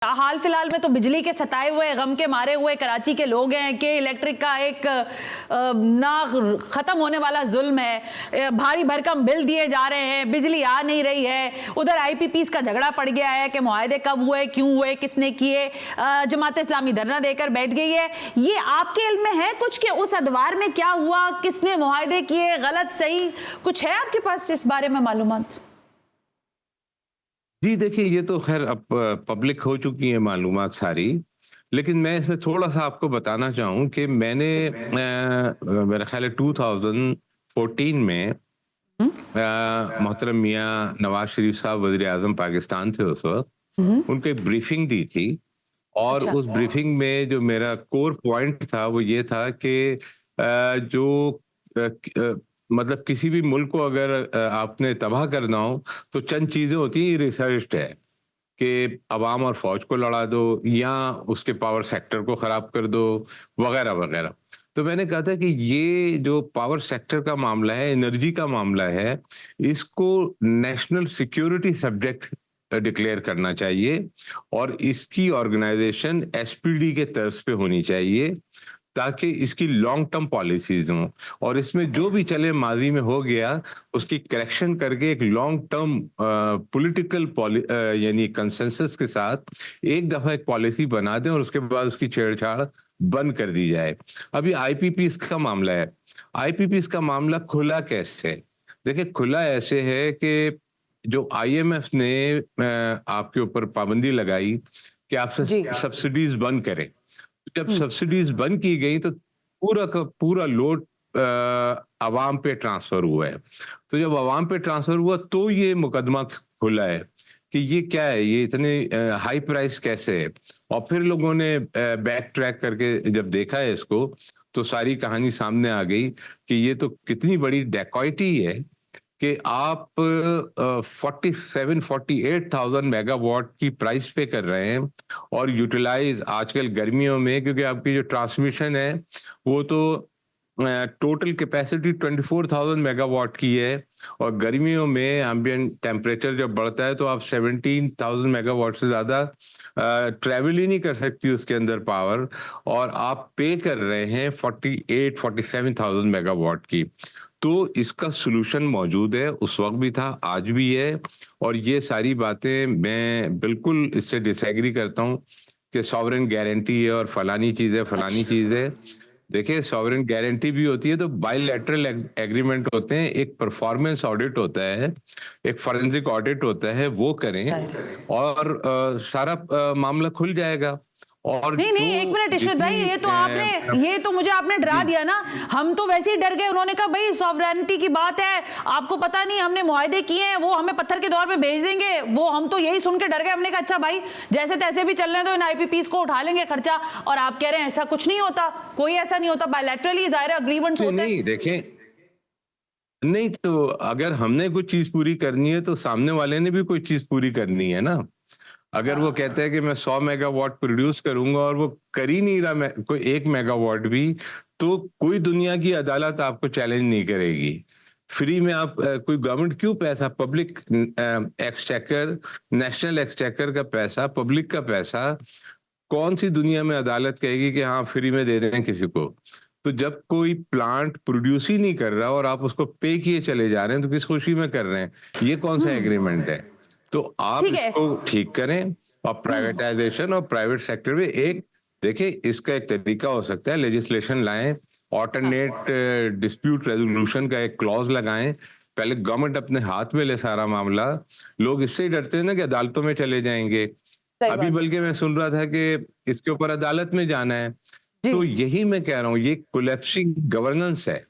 हाल फिलहाल में तो बिजली के सताए हुए, गम के मारे हुए कराची के लोग हैं कि इलेक्ट्रिक का एक ना खत्म होने वाला जुल्म है। भारी भरकम बिल दिए जा रहे हैं, बिजली आ नहीं रही है। उधर आईपीपीस का झगड़ा पड़ गया है कि मुआहदे कब हुए, क्यों हुए, किसने किए। जमात इस्लामी धरना देकर बैठ गई है। ये आपके इल्म में है कुछ कि उस अदवार में क्या हुआ, किसने मुआहदे किए, गलत सही कुछ है आपके पास इस बारे में मालूमात? जी देखिए, ये तो खैर अब पब्लिक हो चुकी है मालूमात सारी। लेकिन मैं इसमें थोड़ा-सा आपको बताना चाहूँ कि मैंने मेरा ख़्याल है 2014 में मोहतरम मियाँ नवाज़ शरीफ साहब वज़ीर-ए-आज़म पाकिस्तान थे उस वक़्त, उनको एक ब्रीफिंग दी थी। और अच्छा। उस ब्रीफिंग में जो मेरा कोर पॉइंट था वो ये था कि जो मतलब किसी भी मुल्क को अगर आपने तबाह करना हो तो चंद चीज़ें होती हैं, ये रिसर्च्ड है कि अवाम और फौज को लड़ा दो या उसके पावर सेक्टर को खराब कर दो, वगैरह वगैरह। तो मैंने कहा था कि ये जो पावर सेक्टर का मामला है, एनर्जी का मामला है, इसको नेशनल सिक्योरिटी सब्जेक्ट डिक्लेयर करना चाहिए और इसकी ऑर्गेनाइजेशन एसपीडी के तर्ज पे होनी चाहिए ताकि इसकी लॉन्ग टर्म पॉलिसीज हों और इसमें जो भी चले माजी में हो गया उसकी करेक्शन करके एक लॉन्ग टर्म पॉलिटिकल यानी कंसेंसस के साथ एक दफा एक पॉलिसी बना दें और उसके बाद उसकी छेड़छाड़ बंद कर दी जाए। अभी आईपीपीस का मामला है। आईपीपीस का मामला खुला कैसे? देखिए, खुला ऐसे है कि जो आईएमएफ ने आपके ऊपर पाबंदी लगाई कि आप जी। सब्सिडीज बंद करें। जब सब्सिडीज बंद की गई तो पूरा का पूरा लोड अवाम पे ट्रांसफर हुआ है। तो जब अवाम पे ट्रांसफर हुआ तो ये मुकदमा खुला है कि ये क्या है, ये इतने हाई प्राइस कैसे है। और फिर लोगों ने बैक ट्रैक करके जब देखा है इसको तो सारी कहानी सामने आ गई कि ये तो कितनी बड़ी डेकॉइटी है कि आप 47-48,000 मेगावाट की प्राइस पे कर रहे हैं और यूटिलाइज आजकल गर्मियों में, क्योंकि आपकी जो ट्रांसमिशन है वो तो टोटल कैपेसिटी 24,000 मेगावाट की है और गर्मियों में एम्बिएंट टेम्परेचर जब बढ़ता है तो आप 17,000 मेगावाट से ज्यादा ट्रेवल ही नहीं कर सकती उसके अंदर पावर, और आप पे कर रहे हैं 48-47,000 मेगावाट की। तो इसका सॉल्यूशन मौजूद है, उस वक्त भी था, आज भी है। और ये सारी बातें मैं बिल्कुल इससे डिसएग्री करता हूँ कि सॉवरेन गारंटी है और फलानी चीज है, फलानी अच्छा। चीज है। देखिए, सॉवरेन गारंटी भी होती है तो बायलैटरल एग्रीमेंट होते हैं, एक परफॉर्मेंस ऑडिट होता है, एक फॉरेंसिक ऑडिट होता है, वो करें और सारा मामला खुल जाएगा। और नहीं नहीं, एक जो मिनट इशरत भाई, जितनी ये तो मुझे आपने डरा जी दिया ना। हम तो वैसे ही डर गए। उन्होंने कहा भाई सॉवरेनिटी की बात है, आपको पता नहीं हमने मुआहदे किए हैं, वो हमें पत्थर के दौर पे भेज देंगे। वो हम तो यही सुन के डर गए। हमने कहा अच्छा भाई जैसे तैसे भी चल रहे हैं तो इन आईपीपीस को उठा लेंगे खर्चा। और आप कह रहे हैं ऐसा कुछ नहीं होता, कोई ऐसा नहीं होता, बायलैटरली जाहिर अग्रीमेंट्स होते हैं। नहीं, देखें, नहीं तो अगर हमने कुछ चीज पूरी करनी है तो सामने वाले ने भी कोई चीज पूरी करनी है ना। अगर वो कहता है कि मैं 100 मेगावाट प्रोड्यूस करूंगा और वो कर ही नहीं रहा कोई 1 मेगावाट भी, तो कोई दुनिया की अदालत आपको चैलेंज नहीं करेगी। फ्री में आप कोई गवर्नमेंट क्यों पैसा, पब्लिक एक्सचेकर, नेशनल एक्सचेकर का पैसा, पब्लिक का पैसा, कौन सी दुनिया में अदालत कहेगी कि हाँ फ्री में दे दें किसी को। तो जब कोई प्लांट प्रोड्यूस ही नहीं कर रहा और आप उसको पे किए चले जा रहे हैं तो किस खुशी में कर रहे हैं? ये कौन सा एग्रीमेंट है? तो आप ठीक है। इसको ठीक करें और प्राइवेटाइजेशन और प्राइवेट सेक्टर में एक, देखिए इसका एक तरीका हो सकता है, लेजिस्लेशन लाएं, ऑल्टरनेट डिस्प्यूट रेजोल्यूशन का एक क्लॉज लगाएं। पहले गवर्नमेंट अपने हाथ में ले सारा मामला। लोग इससे ही डरते हैं ना कि अदालतों में चले जाएंगे। सही अभी बात है। बल्कि मैं सुन रहा था कि इसके ऊपर अदालत में जाना है। जी। तो यही मैं कह रहा हूँ, ये कोलैप्सिंग गवर्नेंस है।